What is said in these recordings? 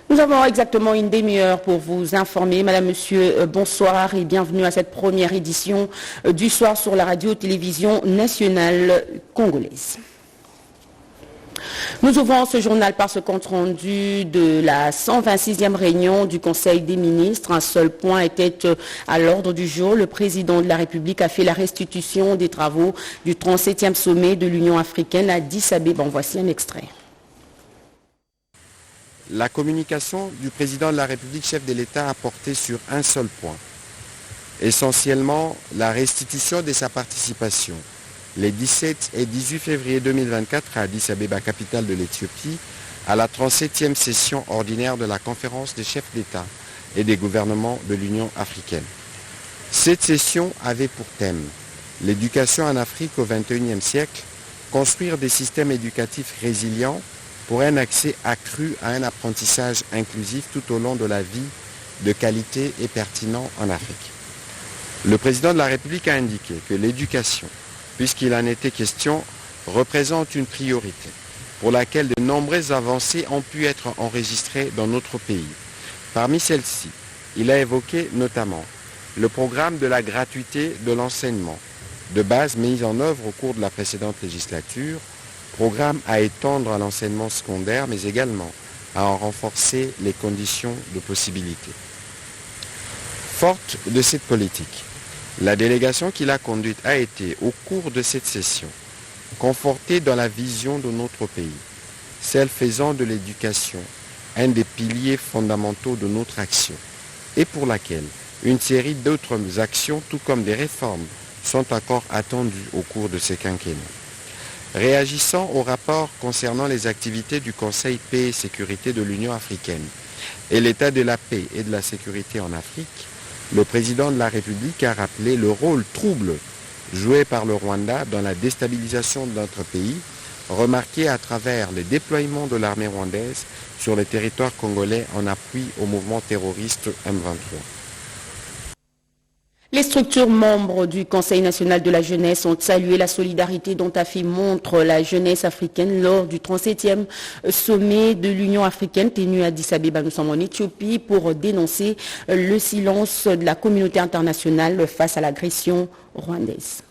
Nous avons exactement une demi-heure pour vous informer. Madame, Monsieur, bonsoir et bienvenue à cette première édition du soir sur la radio-télévision nationale congolaise. Nous ouvrons ce journal par ce compte-rendu de la 126e réunion du Conseil des ministres. Un seul point était à l'ordre du jour. Le président de la République a fait la restitution des travaux du 37e sommet de l'Union africaine à Addis Abeba. En voici un extrait. La communication du président de la République, chef de l'État, a porté sur un seul point. Essentiellement, la restitution de sa participation les 17 et 18 février 2024 à Addis Abeba, capitale de l'Éthiopie, à la 37e session ordinaire de la conférence des chefs d'État et des gouvernements de l'Union africaine. Cette session avait pour thème l'éducation en Afrique au XXIe siècle, construire des systèmes éducatifs résilients pour un accès accru à un apprentissage inclusif tout au long de la vie de qualité et pertinent en Afrique. Le président de la République a indiqué que l'éducation, puisqu'il en était question, représente une priorité pour laquelle de nombreuses avancées ont pu être enregistrées dans notre pays. Parmi celles-ci, il a évoqué notamment le programme de la gratuité de l'enseignement de base mis en œuvre au cours de la précédente législature, programme à étendre à l'enseignement secondaire, mais également à en renforcer les conditions de possibilité. Forte de cette politique, la délégation qu'il a conduite a été, au cours de cette session, confortée dans la vision de notre pays, celle faisant de l'éducation un des piliers fondamentaux de notre action, et pour laquelle une série d'autres actions, tout comme des réformes, sont encore attendues au cours de ces quinquennats. Réagissant au rapport concernant les activités du Conseil paix et sécurité de l'Union africaine et l'état de la paix et de la sécurité en Afrique, le président de la République a rappelé le rôle trouble joué par le Rwanda dans la déstabilisation de notre pays, remarqué à travers le déploiement de l'armée rwandaise sur le territoire congolais en appui au mouvement terroriste M23. Les structures membres du Conseil national de la jeunesse ont salué la solidarité dont a fait montre la jeunesse africaine lors du 37e sommet de l'Union africaine tenu à Addis Abeba. Nous sommes en Éthiopie pour dénoncer le silence de la communauté internationale face à l'agression rwandaise.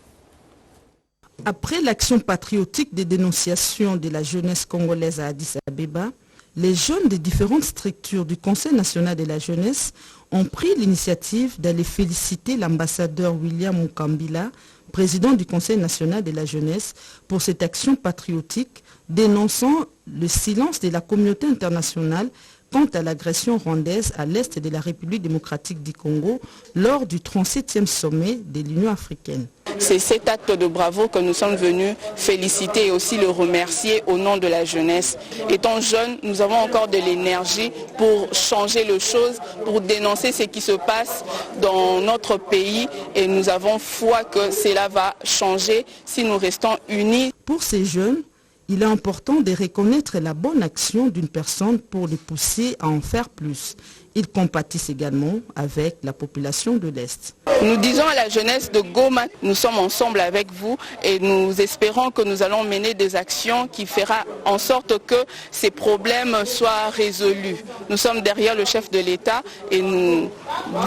Après l'action patriotique de dénonciation de la jeunesse congolaise à Addis Abeba, les jeunes des différentes structures du Conseil national de la jeunesse ont pris l'initiative d'aller féliciter l'ambassadeur William Mukambila, président du Conseil national de la jeunesse, pour cette action patriotique dénonçant le silence de la communauté internationale quant à l'agression rwandaise à l'est de la République démocratique du Congo lors du 37e sommet de l'Union africaine. C'est cet acte de bravo que nous sommes venus féliciter et aussi le remercier au nom de la jeunesse. Étant jeunes, nous avons encore de l'énergie pour changer les choses, pour dénoncer ce qui se passe dans notre pays et nous avons foi que cela va changer si nous restons unis. Pour ces jeunes, il est important de reconnaître la bonne action d'une personne pour les pousser à en faire plus. Ils compatissent également avec la population de l'Est. Nous disons à la jeunesse de Goma, nous sommes ensemble avec vous et nous espérons que nous allons mener des actions qui feront en sorte que ces problèmes soient résolus. Nous sommes derrière le chef de l'État et nous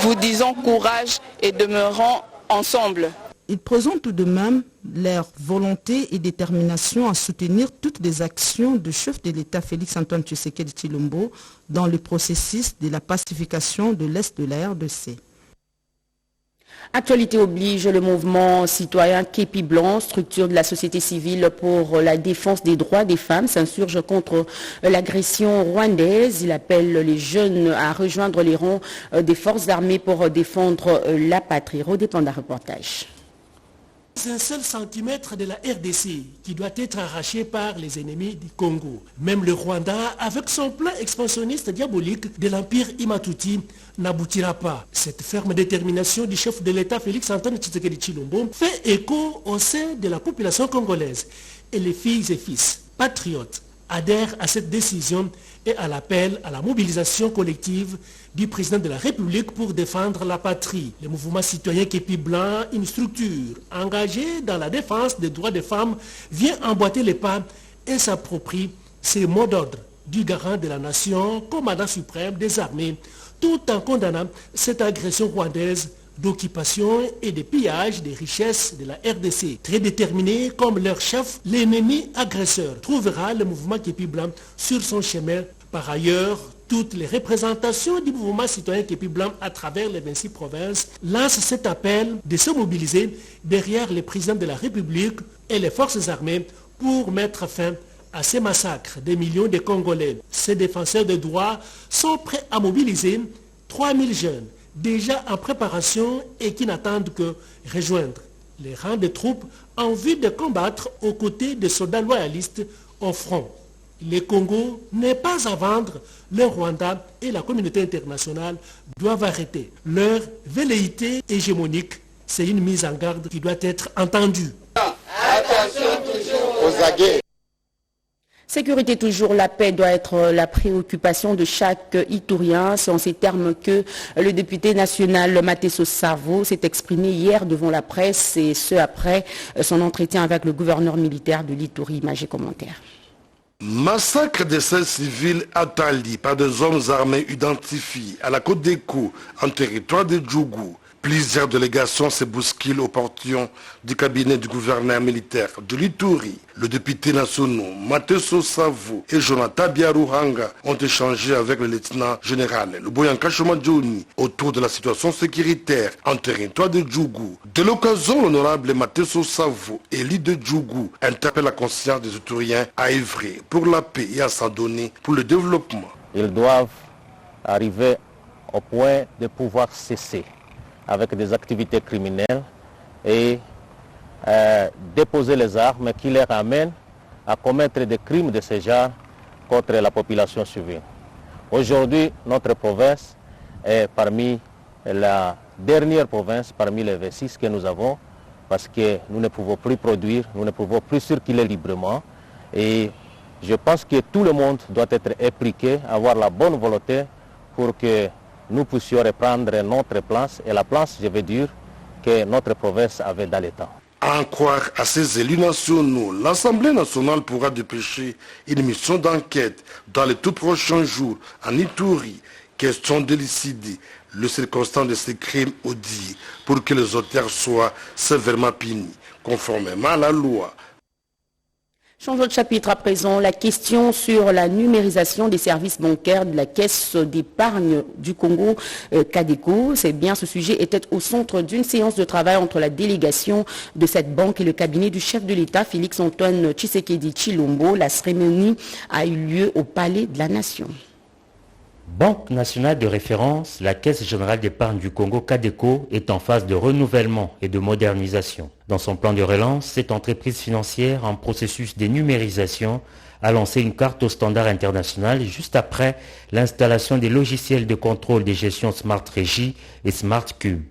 vous disons courage et demeurons ensemble. Ils présentent tout de même leur volonté et détermination à soutenir toutes les actions du chef de l'État Félix-Antoine Tshisekedi Tshilombo dans le processus de la pacification de l'Est de la RDC. Actualité oblige, le mouvement citoyen Képi Blanc, structure de la société civile pour la défense des droits des femmes, s'insurge contre l'agression rwandaise. Il appelle les jeunes à rejoindre les rangs des forces armées pour défendre la patrie. Redépend d'un reportage. C'est un seul centimètre de la RDC qui doit être arraché par les ennemis du Congo. Même le Rwanda, avec son plan expansionniste diabolique de l'empire Imatuti, n'aboutira pas. Cette ferme détermination du chef de l'État Félix-Antoine Tshisekedi Tshilombo fait écho au sein de la population congolaise. Et les filles et fils patriotes adhèrent à cette décision et à l'appel à la mobilisation collective du président de la République pour défendre la patrie. Le mouvement citoyen Képi Blanc, une structure engagée dans la défense des droits des femmes, vient emboîter les pas et s'approprie ces mots d'ordre du garant de la nation, commandant suprême des armées, tout en condamnant cette agression rwandaise d'occupation et de pillage des richesses de la RDC. Très déterminé comme leur chef, l'ennemi agresseur trouvera le mouvement Képi Blanc sur son chemin. Par ailleurs, toutes les représentations du mouvement citoyen Képi Blanc à travers les 26 provinces lancent cet appel de se mobiliser derrière le président de la République et les forces armées pour mettre fin à ces massacres des millions de Congolais. Ces défenseurs de droits sont prêts à mobiliser 3000 jeunes déjà en préparation et qui n'attendent que rejoindre les rangs des troupes en vue de combattre aux côtés des soldats loyalistes au front. Le Congo n'est pas à vendre, le Rwanda et la communauté internationale doivent arrêter leur velléité hégémonique. C'est une mise en garde qui doit être entendue. Attention toujours aux aguets. Sécurité toujours, la paix doit être la préoccupation de chaque Iturien. C'est en ces termes que le député national Mateso Savo s'est exprimé hier devant la presse et ce après son entretien avec le gouverneur militaire de l'Ituri. Image et commentaire. Massacre des 16 civils à Tali par des hommes armés identifiés à la Côte d'Écho en territoire de Djougou. Plusieurs délégations se bousculent au portillon du cabinet du gouverneur militaire de l'Ituri. Le député national Mateso Savo et Jonathan Biaruhanga ont échangé avec le lieutenant général Luboyanka Shomadjoni autour de la situation sécuritaire en territoire de Djougou. De l'occasion, l'honorable Mateso Savo, élu de Djougou, interpelle la conscience des Ituriens à œuvrer pour la paix et à s'en donner pour le développement. Ils doivent arriver au point de pouvoir cesser avec des activités criminelles et déposer les armes qui les ramènent à commettre des crimes de ce genre contre la population civile. Aujourd'hui, notre province est parmi la dernière province, parmi les 26 que nous avons, parce que nous ne pouvons plus produire, nous ne pouvons plus circuler librement. Et je pense que tout le monde doit être impliqué, avoir la bonne volonté pour que nous puissions reprendre notre place, et la place, je veux dire, que notre province avait dans le temps. À en croire à ces élus nationaux, l'Assemblée nationale pourra dépêcher une mission d'enquête dans les tout prochains jours en Ituri, question d'élucider le circonstance de ces crimes audits pour que les auteurs soient sévèrement punis, conformément à la loi. Changeons de chapitre à présent, la question sur la numérisation des services bancaires de la Caisse d'épargne du Congo, Cadeco. C'est bien, ce sujet était au centre d'une séance de travail entre la délégation de cette banque et le cabinet du chef de l'État, Félix-Antoine Tshisekedi Tshilombo. La cérémonie a eu lieu au Palais de la Nation. Banque nationale de référence, la Caisse générale d'épargne du Congo, Cadeco, est en phase de renouvellement et de modernisation. Dans son plan de relance, cette entreprise financière en processus de numérisation a lancé une carte au standard international juste après l'installation des logiciels de contrôle de gestion Smart Régie et Smart Cube.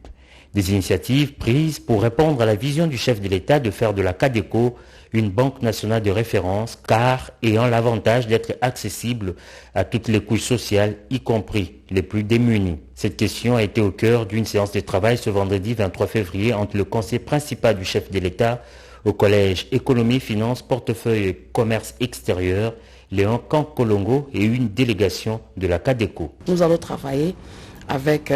Des initiatives prises pour répondre à la vision du chef de l'État de faire de la Cadeco une banque nationale de référence, car ayant l'avantage d'être accessible à toutes les couches sociales, y compris les plus démunis. Cette question a été au cœur d'une séance de travail ce vendredi 23 février entre le conseiller principal du chef de l'État au collège Économie, Finances, Portefeuille et Commerce extérieur, Léon Kankolongo, et une délégation de la Cadeco. Nous allons travailler avec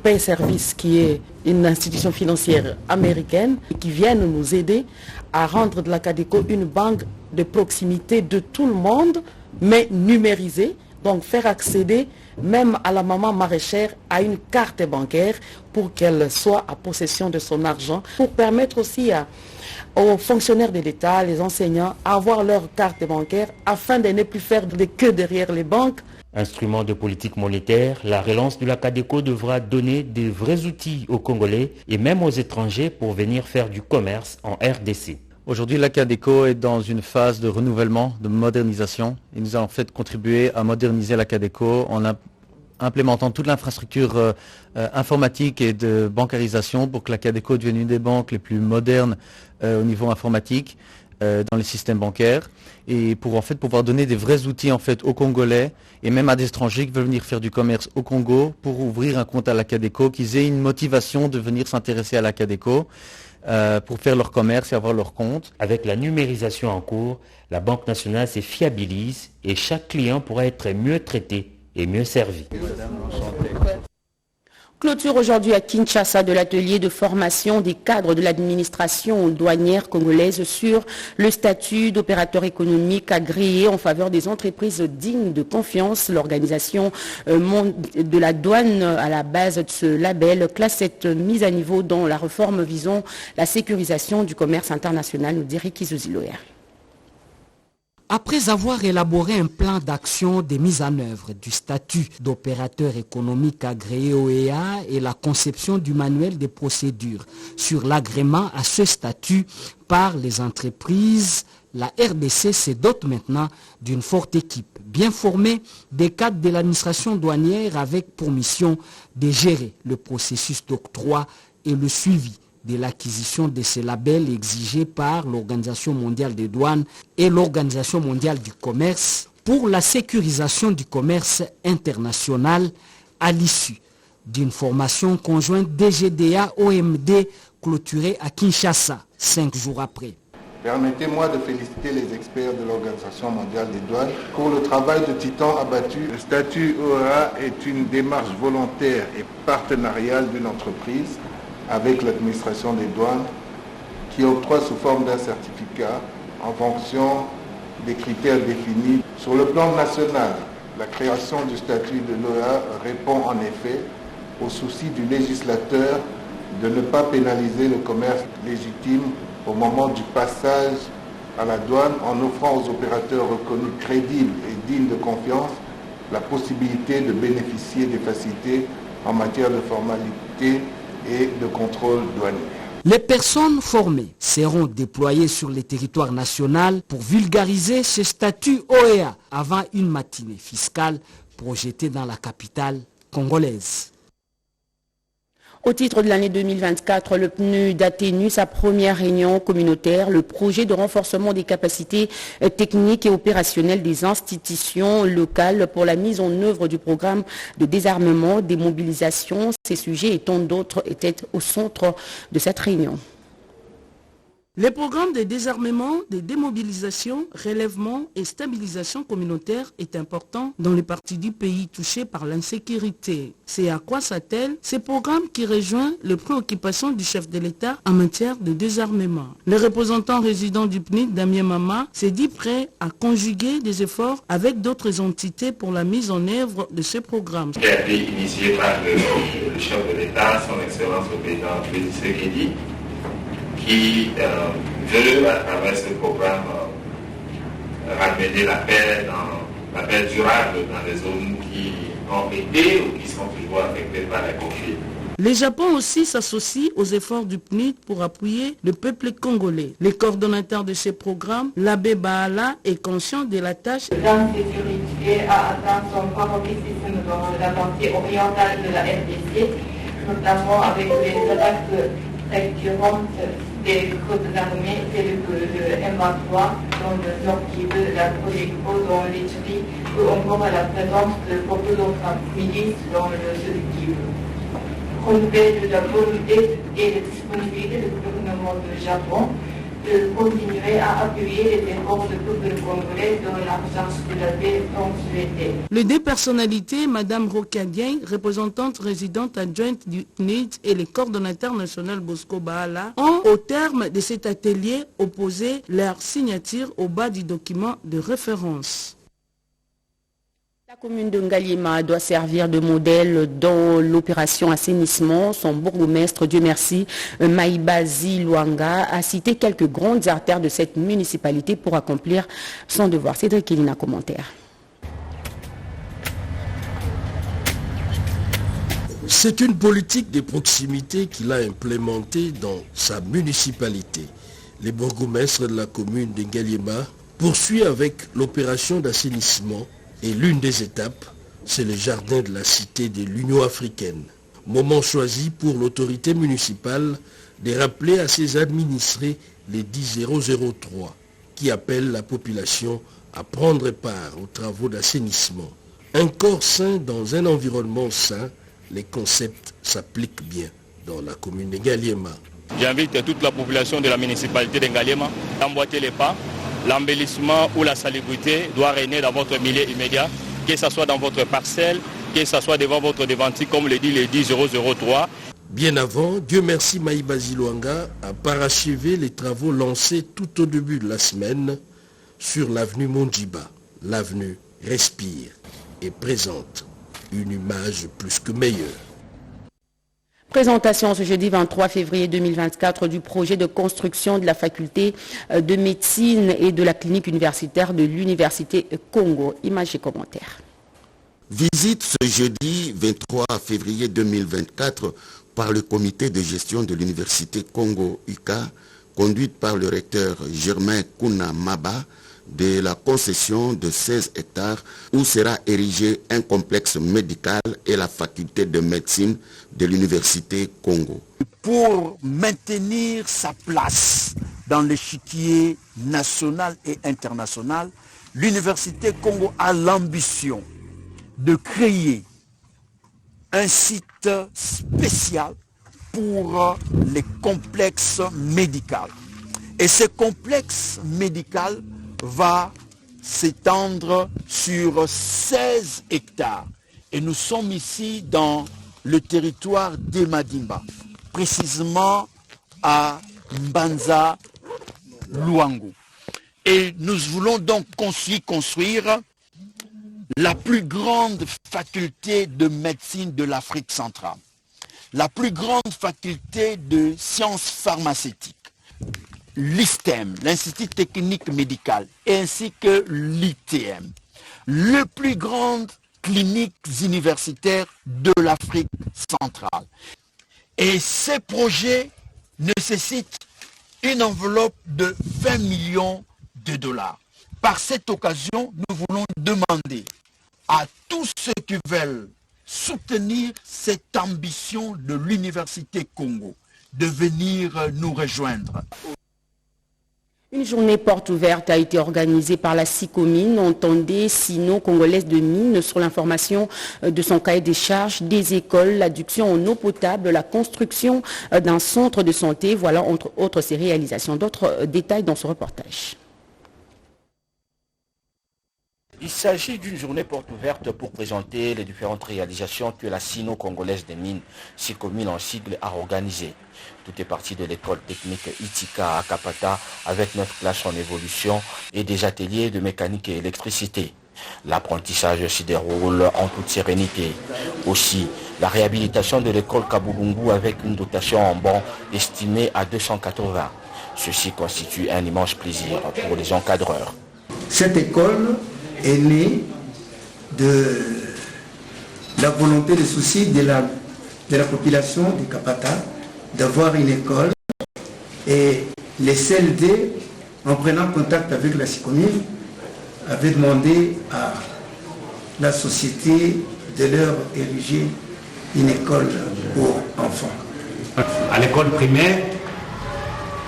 Pay Service, qui est une institution financière américaine qui vient nous aider à rendre de la Cadeco une banque de proximité de tout le monde, mais numérisée, donc faire accéder même à la maman maraîchère à une carte bancaire pour qu'elle soit en possession de son argent, pour permettre aussi aux fonctionnaires de l'État, les enseignants, à avoir leur carte bancaire afin de ne plus faire de queue derrière les banques. Instrument de politique monétaire, la relance de la Cadeco devra donner de vrais outils aux Congolais et même aux étrangers pour venir faire du commerce en RDC. Aujourd'hui, la Cadeco est dans une phase de renouvellement, de modernisation. Et nous allons en fait contribuer à moderniser la Cadeco en implémentant toute l'infrastructure informatique et de bancarisation pour que la Cadeco devienne une des banques les plus modernes au niveau informatique dans les systèmes bancaires, et pour en fait pouvoir donner des vrais outils en fait aux Congolais et même à des étrangers qui veulent venir faire du commerce au Congo pour ouvrir un compte à la Cadeco, qu'ils aient une motivation de venir s'intéresser à la Cadeco. pour faire leur commerce et avoir leur compte. Avec la numérisation en cours, la Banque nationale se fiabilise et chaque client pourra être mieux traité et mieux servi. Clôture aujourd'hui à Kinshasa de l'atelier de formation des cadres de l'administration douanière congolaise sur le statut d'opérateur économique agréé en faveur des entreprises dignes de confiance. L'organisation de la douane à la base de ce label classe cette mise à niveau dans la réforme visant la sécurisation du commerce international, nous dit Ricky Zuziloer. Après avoir élaboré un plan d'action de mise en œuvre du statut d'opérateur économique agréé OEA et la conception du manuel des procédures sur l'agrément à ce statut par les entreprises, la RDC se dote maintenant d'une forte équipe, bien formée des cadres de l'administration douanière avec pour mission de gérer le processus d'octroi et le suivi de l'acquisition de ces labels exigés par l'Organisation mondiale des douanes et l'Organisation mondiale du commerce pour la sécurisation du commerce international à l'issue d'une formation conjointe DGDA-OMD clôturée à Kinshasa 5 jours après. Permettez-moi de féliciter les experts de l'Organisation mondiale des douanes pour le travail de titan abattu. Le statut OEA est une démarche volontaire et partenariale d'une entreprise avec l'administration des douanes qui octroie sous forme d'un certificat en fonction des critères définis. Sur le plan national, la création du statut de l'OEA répond en effet au souci du législateur de ne pas pénaliser le commerce légitime au moment du passage à la douane en offrant aux opérateurs reconnus crédibles et dignes de confiance la possibilité de bénéficier des facilités en matière de formalité et de contrôle douanier. Les personnes formées seront déployées sur le territoire national pour vulgariser ce statut OEA avant une matinée fiscale projetée dans la capitale congolaise. Au titre de l'année 2024, le PNUD a tenu sa première réunion communautaire. Le projet de renforcement des capacités techniques et opérationnelles des institutions locales pour la mise en œuvre du programme de désarmement, démobilisation. Ces sujets et tant d'autres étaient au centre de cette réunion. Les programmes de désarmement, de démobilisation, relèvement et stabilisation communautaire est important dans les parties du pays touchées par l'insécurité. C'est à quoi s'attelle ce programme qui rejoint les préoccupations du chef de l'État en matière de désarmement. Le représentant résident du PNUD, Damien Mama, s'est dit prêt à conjuguer des efforts avec d'autres entités pour la mise en œuvre de ce programme. Qui a été initié par le chef de l'État, son Excellence le président Félix Tshisekedi, qui veut, à travers ce programme, ramener la paix durable dans les zones qui ont été ou qui sont toujours affectées par les conflits. Le Japon aussi s'associe aux efforts du PNUD pour appuyer le peuple congolais. Le coordonnateur de ce programme, l'abbé Baala, est conscient de la tâche. L'insécurité a atteint son paroxysme dans la partie orientale de la RDC, notamment avec les attaques récurrentes des groupes armés tels que le M23 dans le nord Kivu, la Cogeco dans l'Ituri ou encore à la présence de beaucoup d'autres milices dans le sud Kivu. Compte de la volonté et de la disponibilité du gouvernement du Japon de continuer à appuyer les efforts du peuple congolais dans la recherche de la paix tant souhaitée. Les deux personnalités, Mme Rokadien, représentante résidente adjointe du PNUD, et le coordonnateur national Bosco Baala, ont, au terme de cet atelier, opposé leur signature au bas du document de référence. La commune de Ngaliema doit servir de modèle dans l'opération assainissement. Son bourgmestre, Dieu merci, Maïbazi Luanga, a cité quelques grandes artères de cette municipalité pour accomplir son devoir. Cédric Elina, commentaire. C'est une politique de proximité qu'il a implémentée dans sa municipalité. Les bourgmestres de la commune de Ngaliema poursuivent avec l'opération d'assainissement. Et l'une des étapes, c'est le jardin de la cité de l'Union africaine. Moment choisi pour l'autorité municipale de rappeler à ses administrés les 10003 qui appellent la population à prendre part aux travaux d'assainissement. Un corps sain dans un environnement sain, les concepts s'appliquent bien dans la commune de Ngaliema. J'invite toute la population de la municipalité d'Ngalema à emboîter les pas. L'embellissement ou la salubrité doit régner dans votre milieu immédiat, que ce soit dans votre parcelle, que ce soit devant votre devanture, comme le dit le 10003. Bien avant, Dieu merci, Maïba Zilouanga a parachevé les travaux lancés tout au début de la semaine sur l'avenue Mondjiba. L'avenue respire et présente une image plus que meilleure. Présentation ce jeudi 23 février 2024 du projet de construction de la faculté de médecine et de la clinique universitaire de l'Université Congo. Images et commentaires. Visite ce jeudi 23 février 2024 par le comité de gestion de l'Université Congo-UCA, conduite par le recteur Germain Kouna Maba, de la concession de 16 hectares où sera érigé un complexe médical et la faculté de médecine de l'Université Congo. Pour maintenir sa place dans l'échiquier national et international, l'Université Congo a l'ambition de créer un site spécial pour les complexes médicaux. Et ce complexe médical va s'étendre sur 16 hectares. Et nous sommes ici dans le territoire d'Emadimba, précisément à Mbanza, Luango. Et nous voulons donc construire la plus grande faculté de médecine de l'Afrique centrale, la plus grande faculté de sciences pharmaceutiques, l'ISTEM, l'Institut technique médical, ainsi que l'ITM, les plus grandes cliniques universitaires de l'Afrique centrale. Et ces projets nécessitent une enveloppe de 20 millions de dollars. Par cette occasion, nous voulons demander à tous ceux qui veulent soutenir cette ambition de l'Université Congo de venir nous rejoindre. Une journée porte ouverte a été organisée par la SICOMINE, entendez Sino-Congolaise de Mines, sur l'information de son cahier des charges des écoles, l'adduction en eau potable, la construction d'un centre de santé. Voilà entre autres ses réalisations. D'autres détails dans ce reportage. Il s'agit d'une journée porte ouverte pour présenter les différentes réalisations que la Sino-Congolaise des Mines, SICOMINE en sigle, a organisées. Tout est parti de l'école technique Itika à Kapata avec 9 classes en évolution et des ateliers de mécanique et électricité. L'apprentissage s'y déroule en toute sérénité. Aussi, la réhabilitation de l'école Kabulungu avec une dotation en banc estimée à 280. Ceci constitue un immense plaisir pour les encadreurs. Cette école est née de la volonté, le souci de la population de Kapata d'avoir une école, et les CLD, en prenant contact avec la SICOMINE, avaient demandé à la société de leur ériger une école pour enfants. À l'école primaire,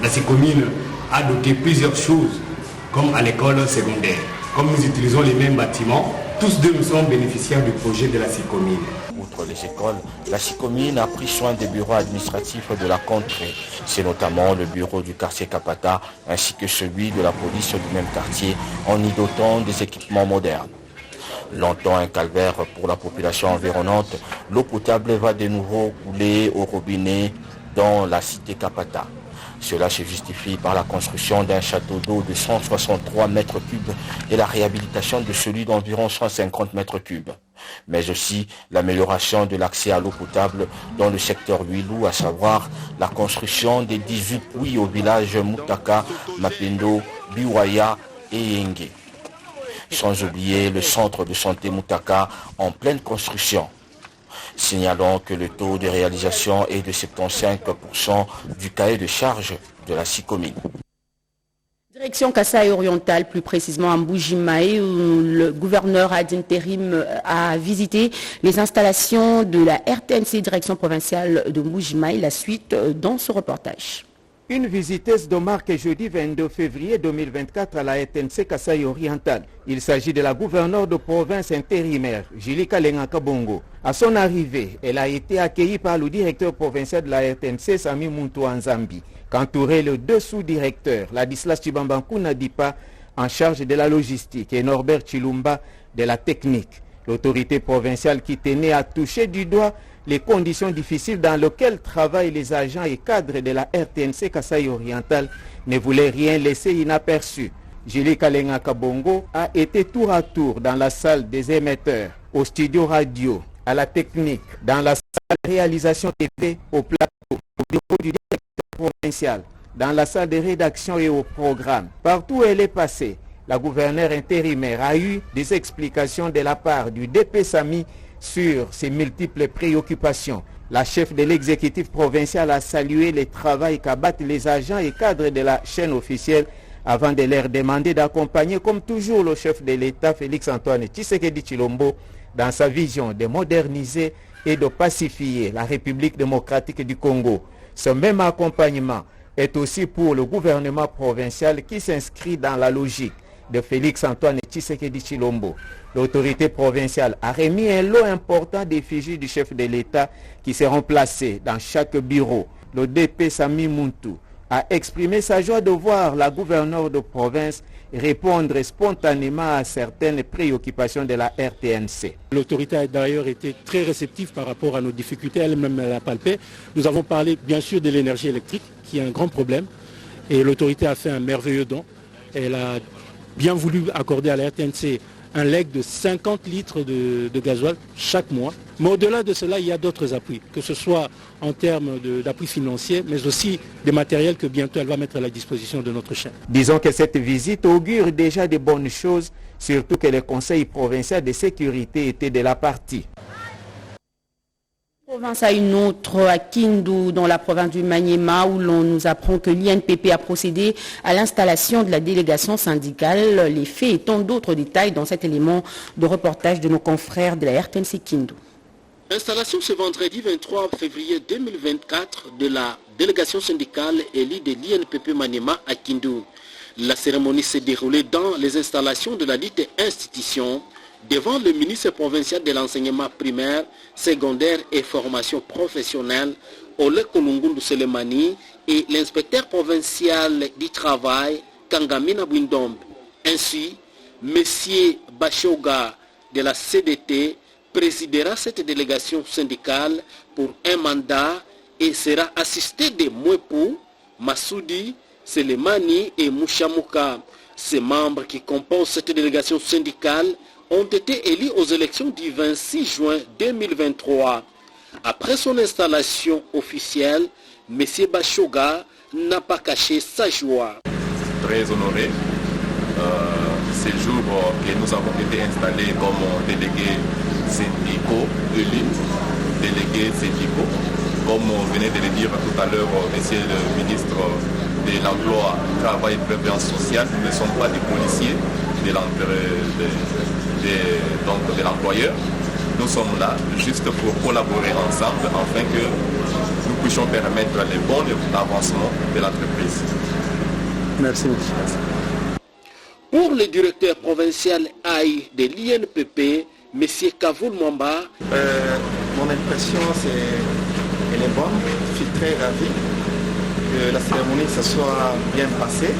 la SICOMINE a doté plusieurs choses, comme à l'école secondaire. Comme nous utilisons les mêmes bâtiments, tous deux nous sommes bénéficiaires du projet de la SICOMINE. Outre les écoles, la SICOMINE a pris soin des bureaux administratifs de la contrée. C'est notamment le bureau du quartier Kapata ainsi que celui de la police du même quartier en y dotant des équipements modernes. Longtemps un calvaire pour la population environnante, l'eau potable va de nouveau couler au robinet dans la cité Kapata. Cela se justifie par la construction d'un château d'eau de 163 mètres cubes et la réhabilitation de celui d'environ 150 mètres cubes. Mais aussi l'amélioration de l'accès à l'eau potable dans le secteur Huilou, à savoir la construction des 18 puits au village Moutaka, Mapendo, Biwaya et Yenge. Sans oublier le centre de santé Moutaka en pleine construction. Signalons que le taux de réalisation est de 75% du cahier de charge de la SICOMINE. Direction Kasaï orientale, plus précisément à Mbujimaï, où le gouverneur ad intérim a visité les installations de la RTNC, direction provinciale de Mbujimaï. La suite dans ce reportage. Une visiteuse de marque jeudi 22 février 2024 à la RTNC Kasaï Oriental. Il s'agit de la gouverneure de province intérimaire, Julie Kalenga Kabongo. À son arrivée, elle a été accueillie par le directeur provincial de la RTNC, Sami Muntu Anzambi, qu'entourait le deux sous-directeurs, Ladislas Chibambankou Nadipa, en charge de la logistique, et Norbert Chilumba de la technique. L'autorité provinciale qui tenait à toucher du doigt les conditions difficiles dans lesquelles travaillent les agents et cadres de la RTNC Kasaï Oriental ne voulait rien laisser inaperçu. Julie Kalenga Kabongo a été tour à tour dans la salle des émetteurs, au studio radio, à la technique, dans la salle de réalisation TV, au plateau, au bureau du directeur provincial, dans la salle de rédaction et au programme. Partout où elle est passée, la gouverneure intérimaire a eu des explications de la part du DP Sami sur ses multiples préoccupations. La chef de l'exécutif provincial a salué le travail qu'abattent les agents et cadres de la chaîne officielle avant de leur demander d'accompagner comme toujours le chef de l'État Félix-Antoine Tshisekedi Tshilombo dans sa vision de moderniser et de pacifier la République démocratique du Congo. Ce même accompagnement est aussi pour le gouvernement provincial qui s'inscrit dans la logique de Félix-Antoine Tshisekedi Tshilombo. L'autorité provinciale a remis un lot important d'effigies du chef de l'État qui seront placées dans chaque bureau. Le DP Sami Muntu a exprimé sa joie de voir la gouverneure de province répondre spontanément à certaines préoccupations de la RTNC. L'autorité a d'ailleurs été très réceptive par rapport à nos difficultés, elle-même l'a palpé. Nous avons parlé bien sûr de l'énergie électrique qui est un grand problème et l'autorité a fait un merveilleux don. Elle a bien voulu accorder à la RTNC un legs de 50 litres de gasoil chaque mois. Mais au-delà de cela, il y a d'autres appuis, que ce soit en termes d'appui financier, mais aussi des matériels que bientôt elle va mettre à la disposition de notre chaîne. Disons que cette visite augure déjà de bonnes choses, surtout que le Conseil provincial de sécurité était de la partie. Province à une autre, à Kindu, dans la province du Maniema, où l'on nous apprend que l'INPP a procédé à l'installation de la délégation syndicale. Les faits et tant d'autres détails dans cet élément de reportage de nos confrères de la RTNC Kindu. Installation ce vendredi 23 février 2024 de la délégation syndicale élue de l'INPP Maniema à Kindu. La cérémonie s'est déroulée dans les installations de la dite institution, devant le ministre provincial de l'enseignement primaire, secondaire et formation professionnelle, Ole Kolungundu Selemani, et l'inspecteur provincial du travail, Kangamina Bwindombe. Ainsi, M. Bashoga de la CDT présidera cette délégation syndicale pour un mandat et sera assisté de Mwepu, Massoudi, Selemani et Mouchamuka. Ces membres qui composent cette délégation syndicale ont été élus aux élections du 26 juin 2023. Après son installation officielle, M. Bashoga n'a pas caché sa joie. Très honoré. C'est le jour que nous avons été installés comme délégués syndicaux élus, délégués syndicaux. Comme venait de le dire tout à l'heure, monsieur le ministre de l'Emploi, Travail et Prévoyance sociale, nous ne sommes pas des policiers de l'employeur. Nous sommes là juste pour collaborer ensemble afin que nous puissions permettre les bons avancements de l'entreprise. Merci. Pour le directeur provincial AI de l'INPP, M. Kavoul Mwamba. Mon impression, elle est bonne. Je suis très ravi que la cérémonie se soit bien passée.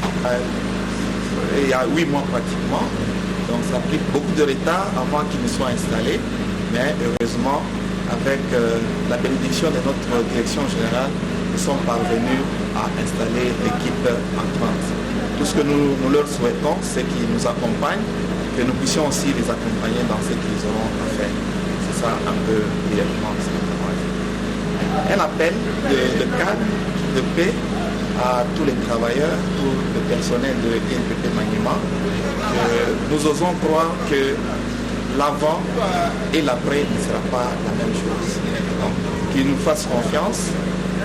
Il y a 8 mois pratiquement. Donc ça a pris beaucoup de retard avant qu'il ne soit installé. Mais heureusement, avec la bénédiction de notre direction générale, nous sommes parvenus à installer l'équipe entrante. Tout ce que nous leur souhaitons, c'est qu'ils nous accompagnent, que nous puissions aussi les accompagner dans ce qu'ils auront à faire. C'est ça un peu brièvement ce que nous avons fait. Un appel de cadre, de paix à tous les travailleurs, tout le personnel de l'INPP Maniema. Nous osons croire que l'avant et l'après ne sera pas la même chose. Donc, qu'ils nous fassent confiance,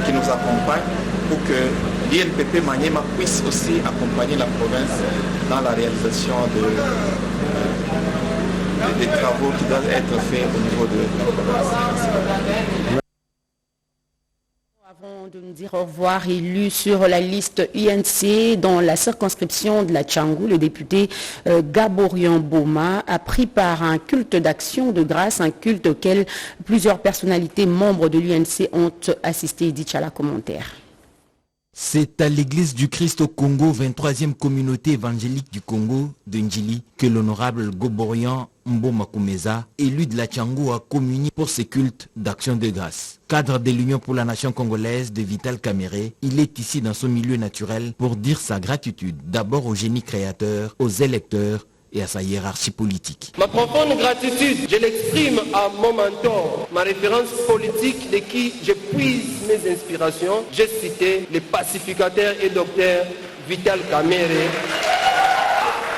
qu'ils nous accompagnent pour que l'INPP Maniema puisse aussi accompagner la province dans la réalisation des travaux qui doivent être faits au niveau de la province. Avant De nous dire au revoir, élu sur la liste UNC dans la circonscription de la Tchangou, le député Gaborian Boma a pris part à un culte d'action de grâce, un culte auquel plusieurs personnalités membres de l'UNC ont assisté, dit Chala commentaire. C'est à l'église du Christ au Congo, 23e communauté évangélique du Congo de Ndjili, que l'honorable Gaborian Mboma Kumeza, élu de la Tchangou, a communié pour ses cultes d'action de grâce. Cadre de l'Union pour la nation congolaise de Vital Kamere, il est ici dans son milieu naturel pour dire sa gratitude d'abord au génie créateur, aux électeurs et à sa hiérarchie politique. Ma profonde gratitude, je l'exprime à mon mentor, ma référence politique de qui je puise mes inspirations. J'ai cité le pacificateur et docteur Vital Kamere,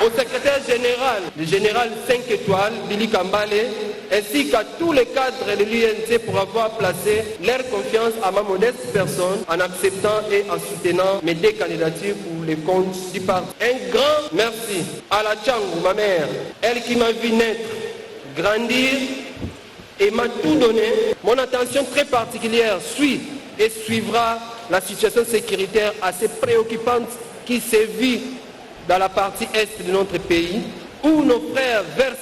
au secrétaire général, le général 5 étoiles, Billy Kambale, ainsi qu'à tous les cadres de l'UNC pour avoir placé leur confiance à ma modeste personne en acceptant et en soutenant mes deux candidatures pour les comptes du parti. Un grand merci à la Tchangou, ma mère, elle qui m'a vu naître, grandir et m'a tout donné. Mon attention très particulière suit et suivra la situation sécuritaire assez préoccupante qui sévit dans la partie est de notre pays, où nos frères versent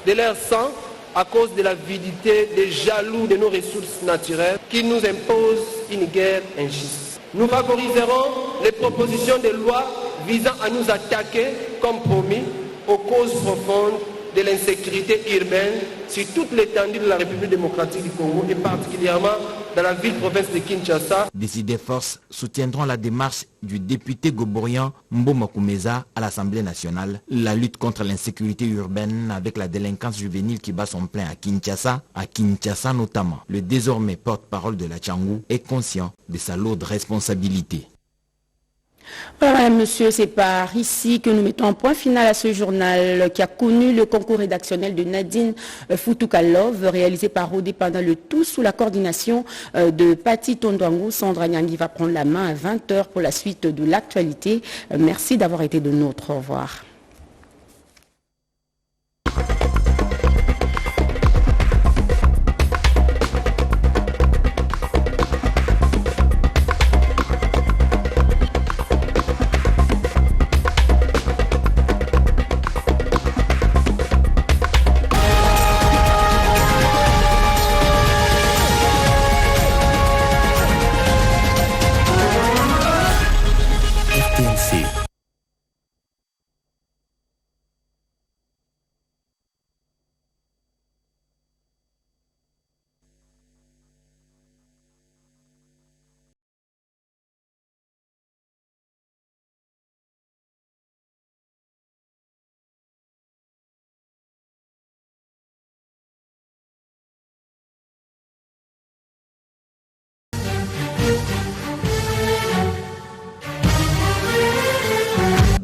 de leur sang à cause de l'avidité des jaloux de nos ressources naturelles qui nous imposent une guerre injuste. Nous favoriserons les propositions de loi visant à nous attaquer, comme promis, aux causes profondes de l'insécurité urbaine sur toute l'étendue de la République démocratique du Congo et particulièrement dans la ville-province de Kinshasa. Décidés Force soutiendront la démarche du député Gaborian Mboma Kumeza à l'Assemblée nationale. La lutte contre l'insécurité urbaine avec la délinquance juvénile qui bat son plein à Kinshasa notamment. Le désormais porte-parole de la Tchangou est conscient de sa lourde responsabilité. Voilà, monsieur, c'est par ici que nous mettons un point final à ce journal qui a connu le concours rédactionnel de Nadine Futukalov, réalisé par Rodé pendant le tout sous la coordination de Patti Tondouangou. Sandra Nyangui va prendre la main à 20h pour la suite de l'actualité. Merci d'avoir été de nôtres. Au revoir.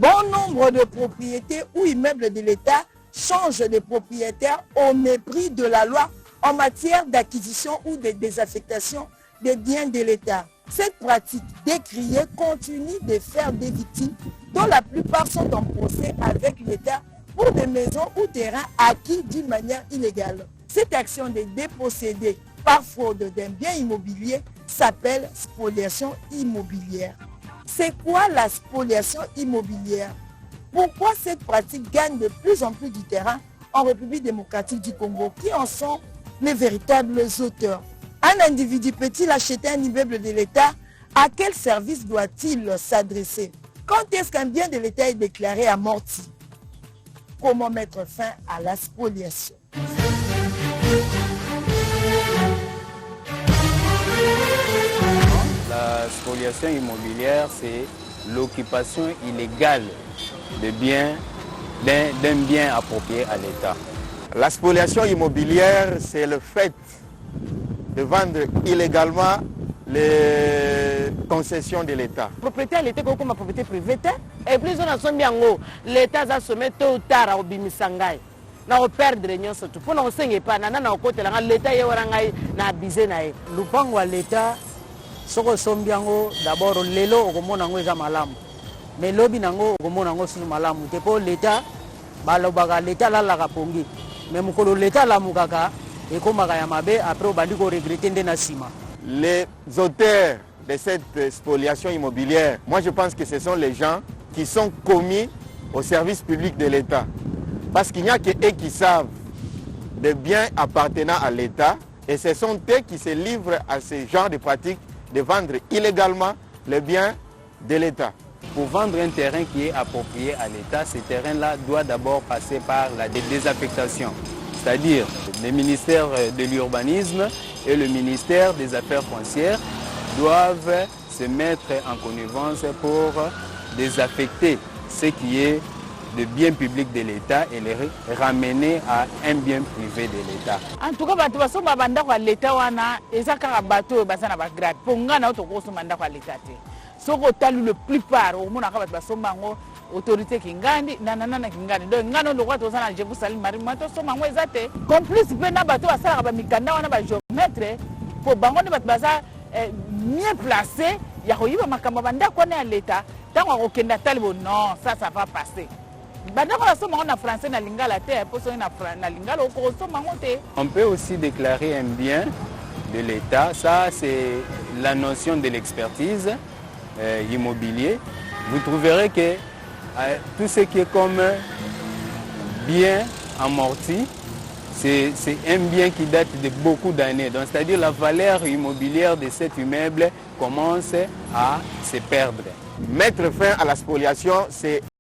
Bon nombre de propriétés ou immeubles de l'État changent de propriétaire au mépris de la loi en matière d'acquisition ou de désaffectation des biens de l'État. Cette pratique décriée continue de faire des victimes, dont la plupart sont en procès avec l'État pour des maisons ou terrains acquis d'une manière illégale. Cette action de déposséder par fraude d'un bien immobilier s'appelle spoliation immobilière. C'est quoi la spoliation immobilière? Pourquoi cette pratique gagne de plus en plus du terrain en République démocratique du Congo? Qui en sont les véritables auteurs? Un individu peut-il acheter un immeuble de l'État? À quel service doit-il s'adresser? Quand est-ce qu'un bien de l'État est déclaré amorti? Comment mettre fin à la spoliation? La spoliation immobilière, c'est l'occupation illégale de biens, d'un bien approprié à l'État. La spoliation immobilière, c'est le fait de vendre illégalement les concessions de l'État. Propriétaire l'État comme propriété privée, et plus on a son bien haut, l'État a sommet tôt ou tard au Bimisangai. Na perdre rien surtout. Pour nous sentir pas, na côté là, l'État y aura na abusé na. Lupango à l'État, soko sombiango d'abord lelo okomona ngo eza malamu. Mais lobi nango okomona ngo sinu malamu. Tepo l'État balobaka l'État la pongi. Mais mukolo l'État la mukaka ekomaka ya mabe après obandi ko regretter nde na sima. Les auteurs de cette spoliation immobilière, moi je pense que ce sont les gens qui sont commis au service public de l'État. Parce qu'il n'y a qu'eux qui savent des biens appartenant à l'État et ce sont eux qui se livrent à ce genre de pratiques de vendre illégalement les biens de l'État. Pour vendre un terrain qui est approprié à l'État, ce terrain-là doit d'abord passer par la désaffectation. C'est-à-dire le ministère de l'Urbanisme et le ministère des Affaires foncières doivent se mettre en connivence pour désaffecter ce qui est de biens publics de l'État et les ramener à un bien privé de l'État. En tout cas, bato basomba bandako ya l'État wana ezaka bato bazana ba grade. Ponga na otoko somba ndako ya l'État te. Soko talu le plupart au mona ka bato basomba ngo autorité kingandi nanana kingandi. Donc ngano lokwa to sana Jebu Salim Mari mato somba ngo ezate. Complice pe na bato basala ba mikanda wana ba géomètre pour bango ne bato baza mieux placé ya koyiba makambo bandako na l'État. Tango okenda talibo non, ça va passer. On peut aussi déclarer un bien de l'État. Ça, c'est la notion de l'expertise immobilier. Vous trouverez que tout ce qui est comme bien amorti, c'est un bien qui date de beaucoup d'années. Donc, c'est-à-dire la valeur immobilière de cet immeuble commence à se perdre. Mettre fin à la spoliation, c'est